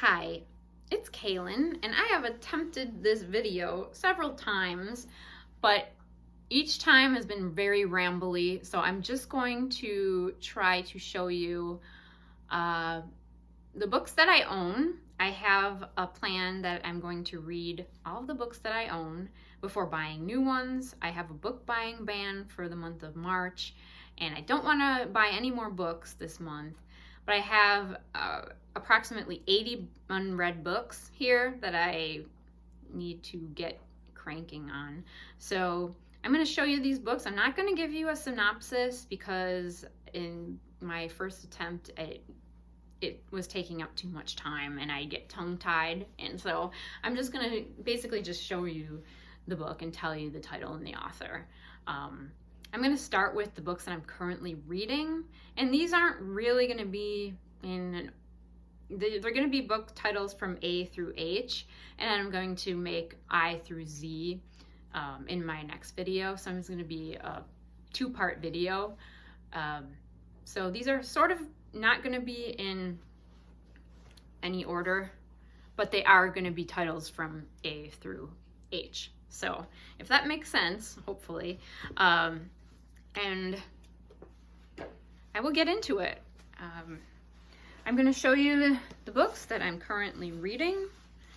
Hi, it's Kaylin, and I have attempted this video several times, but each time has been very rambly, so I'm just going to try to show you the books that I own. I have a plan that I'm going to read all of the books that I own before buying new ones. I have a book buying ban for the month of March, and I don't want to buy any more books this month, but I have approximately 80 unread books here that I need to get cranking on. So I'm going to show you these books. I'm not going to give you a synopsis because in my first attempt it was taking up too much time and I get tongue-tied, and so I'm just going to basically just show you the book and tell you the title and the author. I'm going to start with the books that I'm currently reading, and these aren't really going to be they're going to be book titles from A through H, and I'm going to make I through Z in my next video, so it's going to be a two-part video. So these are sort of not going to be in any order, but they are going to be titles from A through H. So if that makes sense, hopefully, and I will get into it. I'm going to show you the books that I'm currently reading.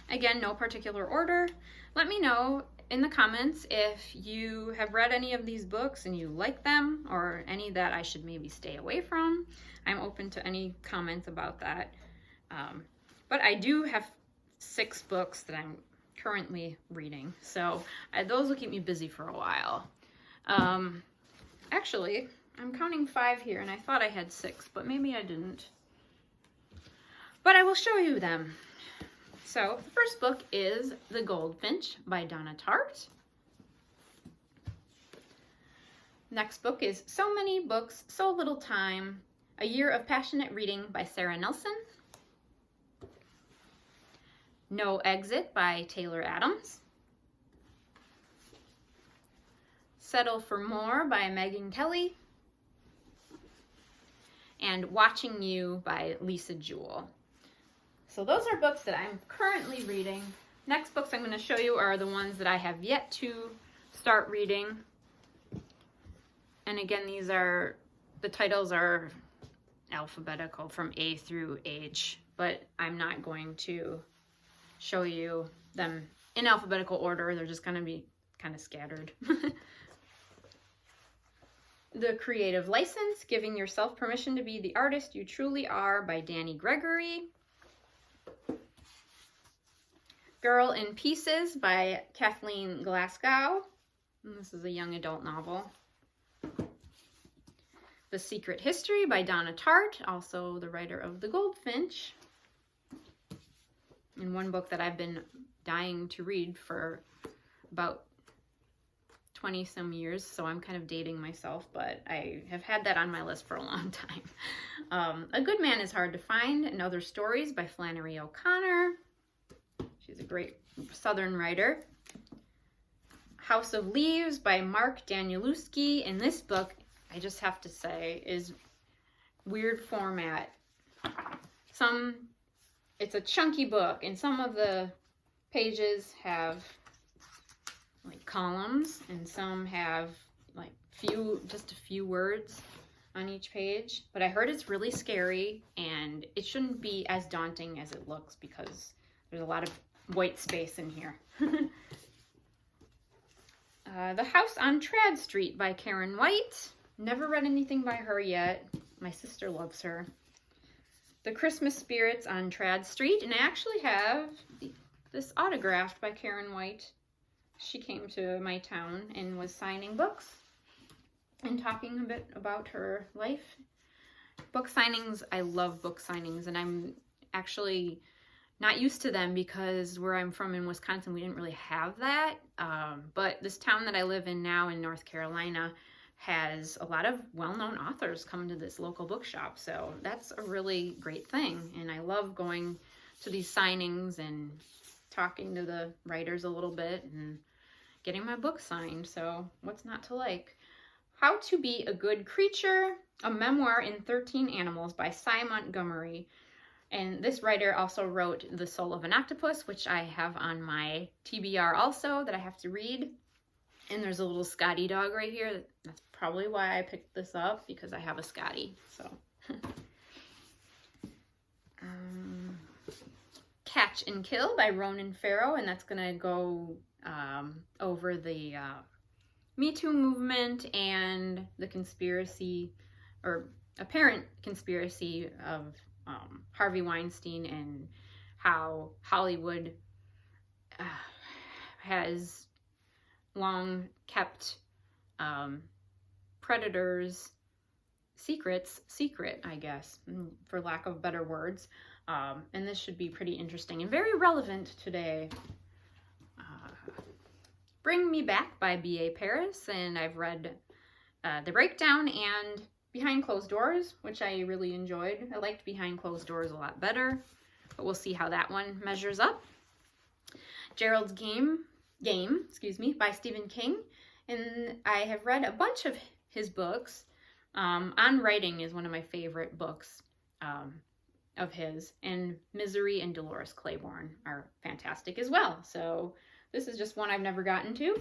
Again, no particular order. Let me know in the comments if you have read any of these books and you like them, or any that I should maybe stay away from. I'm open to any comments about that. But I do have 6 books that I'm currently reading, so those will keep me busy for a while. Actually, I'm counting 5 here, and I thought I had 6, but maybe I didn't. But I will show you them. So the first book is The Goldfinch by Donna Tartt. Next book is So Many Books, So Little Time, A Year of Passionate Reading by Sarah Nelson. No Exit by Taylor Adams. Settle for More by Megan Kelly. And Watching You by Lisa Jewell. So those are books that I'm currently reading. Next books I'm going to show you are the ones that I have yet to start reading. And again, the titles are alphabetical from A through H, but I'm not going to show you them in alphabetical order. They're just going to be kind of scattered. The Creative License, Giving Yourself Permission to Be the Artist You Truly Are by Danny Gregory. Girl in Pieces by Kathleen Glasgow. And this is a young adult novel. The Secret History by Donna Tartt, also the writer of The Goldfinch. And one book that I've been dying to read for about 20 some years, so I'm kind of dating myself, but I have had that on my list for a long time. A Good Man is Hard to Find, and Other Stories by Flannery O'Connor. She's a great Southern writer. House of Leaves by Mark Danielewski, and this book, I just have to say, is weird format. It's a chunky book, and some of the pages have like columns, and some have like just a few words on each page. But I heard it's really scary, and it shouldn't be as daunting as it looks because there's a lot of white space in here. The House on Trad Street by Karen White. Never read anything by her yet. My sister loves her. The Christmas Spirits on Trad Street, and I actually have this autographed by Karen White. She came to my town and was signing books and talking a bit about her life. Book signings, I love book signings, and I'm actually not used to them because where I'm from in Wisconsin, we didn't really have that. But this town that I live in now in North Carolina has a lot of well-known authors come to this local bookshop. So that's a really great thing. And I love going to these signings and talking to the writers a little bit and getting my book signed. So what's not to like? How to Be a Good Creature, a memoir in 13 Animals by Cy Montgomery. And this writer also wrote The Soul of an Octopus, which I have on my TBR also that I have to read. And there's a little Scotty dog right here. That's probably why I picked this up, because I have a Scotty. So, Catch and Kill by Ronan Farrow, and that's gonna go over the Me Too movement and the conspiracy, or apparent conspiracy, of Harvey Weinstein, and how Hollywood has long kept predators' secrets secret, I guess, for lack of better words. And this should be pretty interesting and very relevant today. Bring Me Back by B.A. Paris, and I've read The Breakdown and Behind Closed Doors, which I really enjoyed. I liked Behind Closed Doors a lot better, but we'll see how that one measures up. Gerald's Game, by Stephen King, and I have read a bunch of his books. On Writing is one of my favorite books of his, and Misery and Dolores Claiborne are fantastic as well. So this is just one I've never gotten to.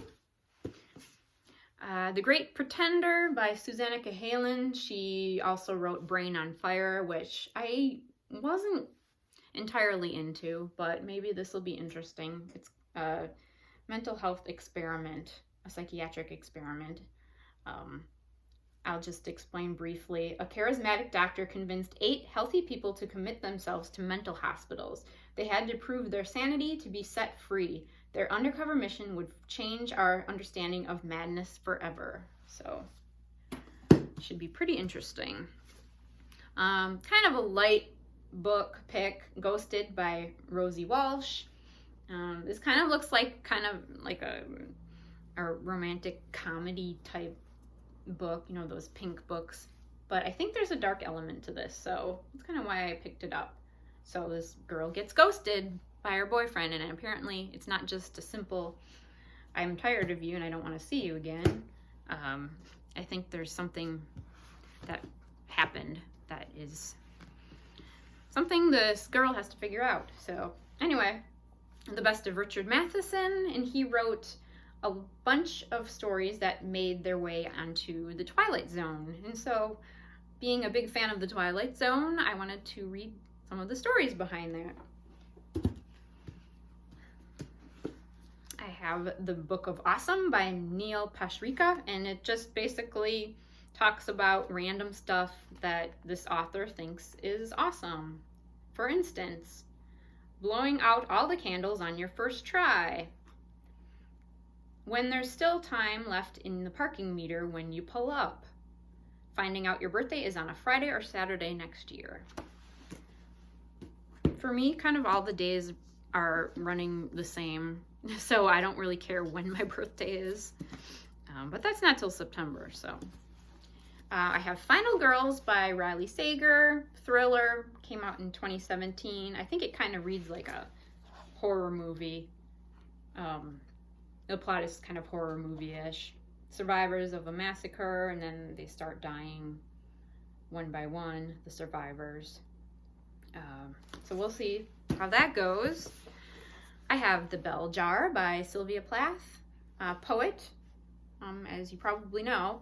The Great Pretender by Susanna Cahalan. She also wrote Brain on Fire, which I wasn't entirely into, but maybe this will be interesting. It's a mental health experiment, a psychiatric experiment. I'll just explain briefly. A charismatic doctor convinced 8 healthy people to commit themselves to mental hospitals. They had to prove their sanity to be set free. Their undercover mission would change our understanding of madness forever. So, should be pretty interesting. Kind of a light book pick, Ghosted by Rosie Walsh. This kind of looks like a romantic comedy type book, you know, those pink books. But I think there's a dark element to this, so that's kind of why I picked it up. So this girl gets ghosted by her boyfriend, and apparently it's not just a simple, I'm tired of you and I don't want to see you again. I think there's something that happened that is something this girl has to figure out. So anyway, The Best of Richard Matheson, and he wrote a bunch of stories that made their way onto the Twilight Zone. And so, being a big fan of the Twilight Zone, I wanted to read some of the stories behind that. I have The Book of Awesome by Neil Pasricha, and it just basically talks about random stuff that this author thinks is awesome. For instance, blowing out all the candles on your first try. When there's still time left in the parking meter when you pull up. Finding out your birthday is on a Friday or Saturday next year. For me, kind of all the days are running the same, so I don't really care when my birthday is. But that's not till September, so. I have Final Girls by Riley Sager. Thriller, came out in 2017. I think it kind of reads like a horror movie. The plot is kind of horror movie-ish. Survivors of a massacre, and then they start dying one by one, the survivors. So we'll see how that goes. I have The Bell Jar by Sylvia Plath, poet, as you probably know.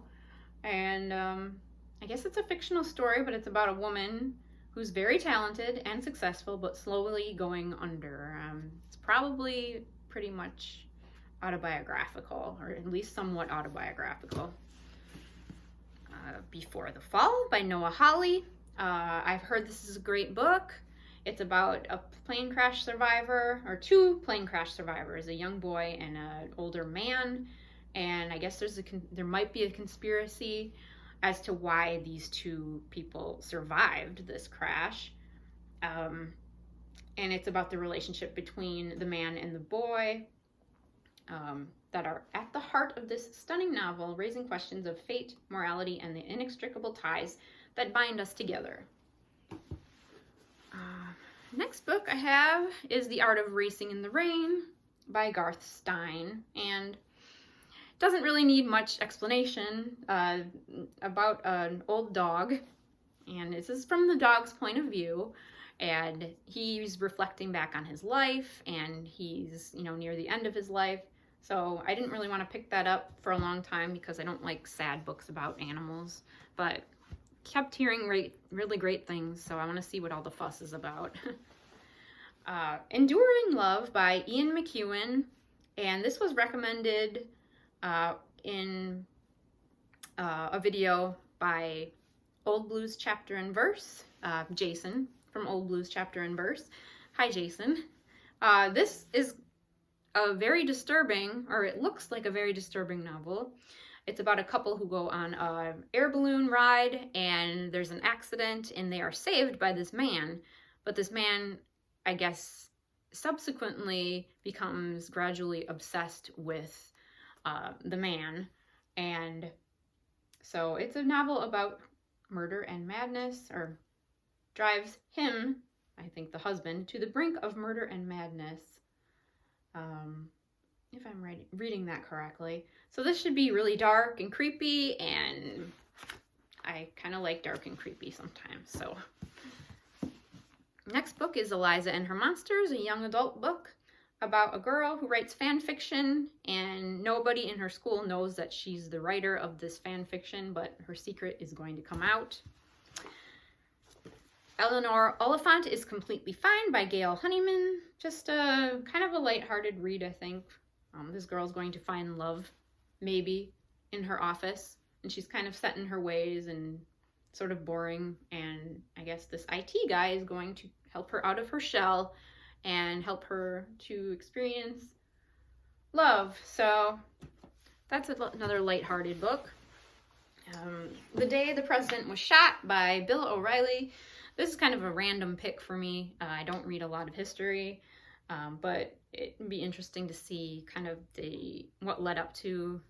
And I guess it's a fictional story, but it's about a woman who's very talented and successful, but slowly going under. It's probably pretty much autobiographical, or at least somewhat autobiographical. Before the Fall by Noah Hawley. I've heard this is a great book. It's about a plane crash survivor, or 2 plane crash survivors, a young boy and an older man. And I guess there might be a conspiracy as to why these 2 people survived this crash. And it's about the relationship between the man and the boy. That are at the heart of this stunning novel, raising questions of fate, morality, and the inextricable ties that bind us together. Next book I have is The Art of Racing in the Rain by Garth Stein, and it doesn't really need much explanation about an old dog, and this is from the dog's point of view, and he's reflecting back on his life, and he's, you know, near the end of his life. So I didn't really want to pick that up for a long time because I don't like sad books about animals, but kept hearing really great things, so I want to see what all the fuss is about. Enduring Love by Ian McEwan, and this was recommended in a video by Old Blues Chapter and Verse, Jason from Old Blues Chapter and Verse. Hi, Jason. This is a very disturbing, or it looks like a very disturbing novel. It's about a couple who go on an air balloon ride, and there's an accident, and they are saved by this man. But this man, I guess, subsequently becomes gradually obsessed with the man. And so it's a novel about murder and madness, or drives him, I think the husband, to the brink of murder and madness. If I'm reading that correctly. So this should be really dark and creepy, and I kind of like dark and creepy sometimes. So next book is Eliza and Her Monsters, a young adult book about a girl who writes fan fiction, and nobody in her school knows that she's the writer of this fan fiction, but her secret is going to come out. Eleanor Oliphant is Completely Fine by Gail Honeyman. Just a kind of a lighthearted read, I think. This girl's going to find love, maybe, in her office, and she's kind of set in her ways and sort of boring, and I guess this IT guy is going to help her out of her shell and help her to experience love. So that's another lighthearted book. The Day the President Was Shot by Bill O'Reilly. This is kind of a random pick for me. I don't read a lot of history, but it'd be interesting to see kind of what led up to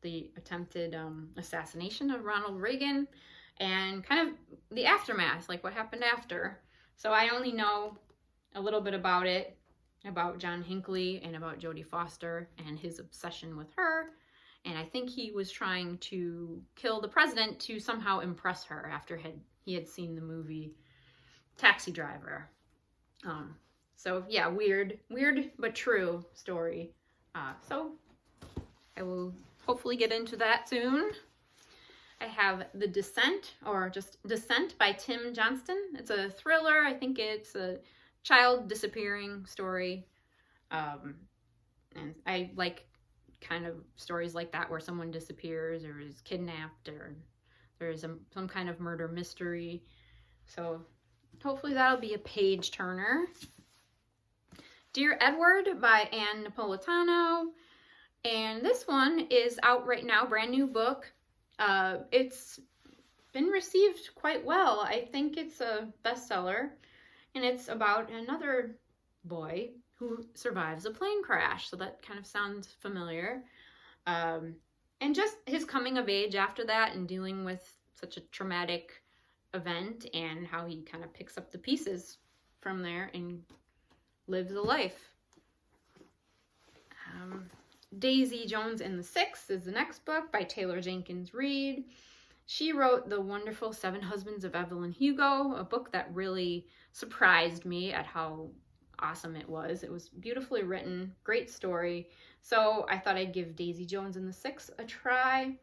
the attempted assassination of Ronald Reagan, and kind of the aftermath, like what happened after. So I only know a little bit about it, about John Hinckley and about Jodie Foster and his obsession with her. And I think he was trying to kill the president to somehow impress her after he had seen the movie Taxi Driver. So yeah, weird but true story. So I will hopefully get into that soon. I have The Descent, or just Descent by Tim Johnston. It's a thriller. I think it's a child disappearing story. And I like kind of stories like that where someone disappears or is kidnapped, or there's some kind of murder mystery. So hopefully that'll be a page turner. Dear Edward by Anne Napolitano. And this one is out right now, brand new book. It's been received quite well. I think it's a bestseller, and it's about another boy who survives a plane crash. So that kind of sounds familiar. And just his coming of age after that, and dealing with such a traumatic event, and how he kind of picks up the pieces from there and lives a life. Daisy Jones and the Six is the next book by Taylor Jenkins Reid. She wrote the wonderful Seven Husbands of Evelyn Hugo, a book that really surprised me at how awesome it was. It was beautifully written, great story. So I thought I'd give Daisy Jones and the Six a try.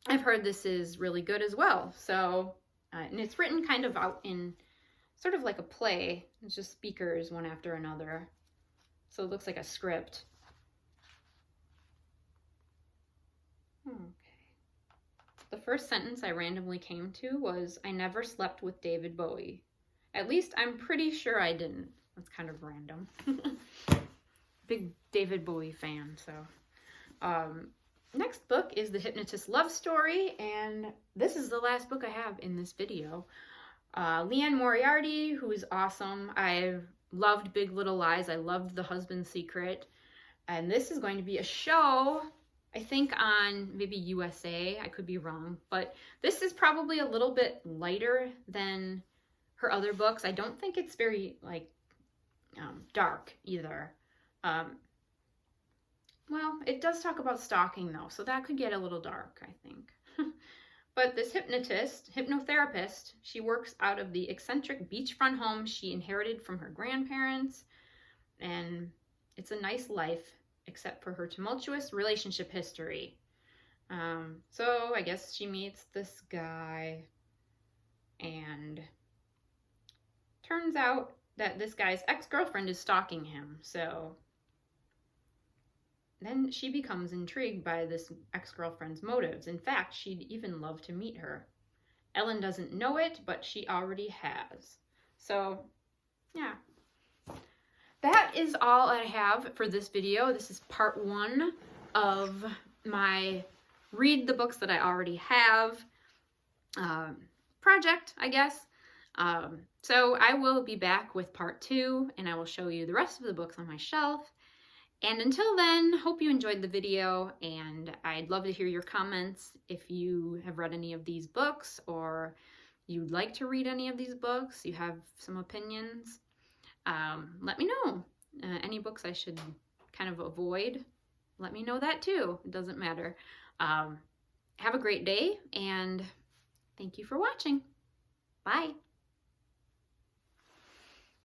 I've heard this is really good as well. So, and it's written kind of out in sort of like a play. It's just speakers one after another. So it looks like a script. Okay. The first sentence I randomly came to was, I never slept with David Bowie. At least I'm pretty sure I didn't. That's kind of random. Big David Bowie fan, so. Next book is The Hypnotist Love Story, and this is the last book I have in this video. Leanne Moriarty, who is awesome. I've loved Big Little Lies. I loved The Husband's Secret. And this is going to be a show, I think on maybe USA. I could be wrong. But this is probably a little bit lighter than her other books. I don't think it's very, like, dark either. Well, it does talk about stalking, though. So that could get a little dark, I think. But this hypnotherapist, she works out of the eccentric beachfront home she inherited from her grandparents. And it's a nice life, except for her tumultuous relationship history. So I guess she meets this guy, and turns out that this guy's ex-girlfriend is stalking him. So then she becomes intrigued by this ex-girlfriend's motives. In fact, she'd even love to meet her. Ellen doesn't know it, but she already has. So, yeah. That is all I have for this video. This is part 1 of my read the books that I already have project, I guess. So I will be back with part 2, and I will show you the rest of the books on my shelf. And until then, hope you enjoyed the video, and I'd love to hear your comments if you have read any of these books, or you'd like to read any of these books, you have some opinions. Let me know. Any books I should kind of avoid, let me know that too. It doesn't matter. Have a great day, and thank you for watching. Bye.